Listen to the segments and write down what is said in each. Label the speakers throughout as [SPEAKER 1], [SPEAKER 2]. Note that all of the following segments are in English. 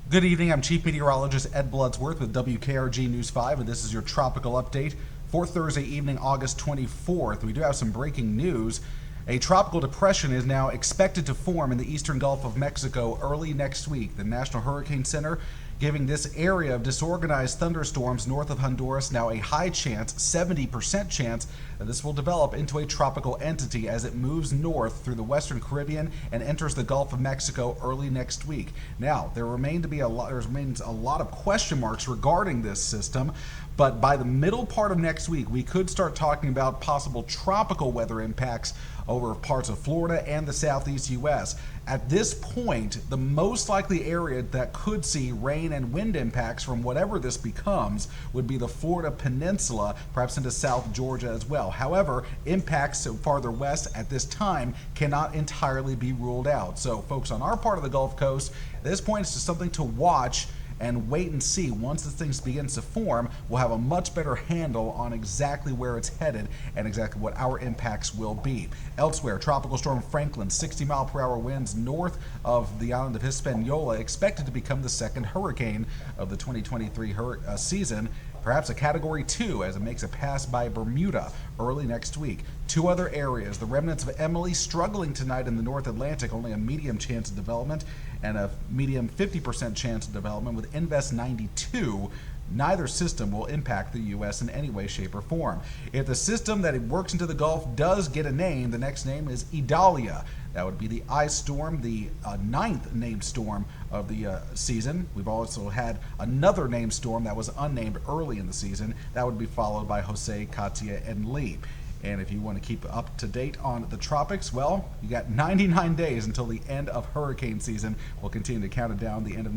[SPEAKER 1] Good evening. I'm Chief Meteorologist Ed Bloodsworth with WKRG News 5, and this is your tropical update for Thursday evening, August 24th. We do have some breaking news. A tropical depression is now expected to form in the eastern Gulf of Mexico early next week. The National Hurricane Center giving this area of disorganized thunderstorms north of Honduras now a high chance, 70% chance, that this will develop into a tropical entity as it moves north through the western Caribbean and enters the Gulf of Mexico early next week. Now, there remains a lot of question marks regarding this system, but by the middle part of next week, we could start talking about possible tropical weather impacts over parts of Florida and the southeast U.S. At this point, the most likely area that could see rain and wind impacts from whatever this becomes would be the Florida Peninsula, perhaps into South Georgia as well. However, impacts so farther west at this time cannot entirely be ruled out. So folks on our part of the Gulf Coast, at this point it's just something to watch and wait and see. Once this thing begins to form, we'll have a much better handle on exactly where it's headed and exactly what our impacts will be. Elsewhere, Tropical Storm Franklin, 60-mile-per-hour winds north of the island of Hispaniola, expected to become the second hurricane of the 2023 season, perhaps a Category 2 as it makes a pass by Bermuda early next week. Two other areas, the remnants of Emily struggling tonight in the North Atlantic, only a medium chance of development, and a medium 50% chance of development with Invest 92. Neither system will impact the U.S. in any way, shape, or form. If the system that it works into the Gulf does get a name, the next name is Idalia. That would be the ice storm, the ninth named storm of the season. We've also had another named storm that was unnamed early in the season. That would be followed by Jose, Katia, and Lee. And if you want to keep up to date on the tropics, well, you got 99 days until the end of hurricane season. We'll continue to count it down. The end of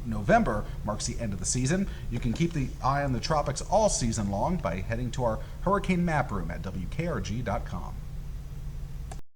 [SPEAKER 1] November marks the end of the season. You can keep the eye on the tropics all season long by heading to our hurricane map room at WKRG.com.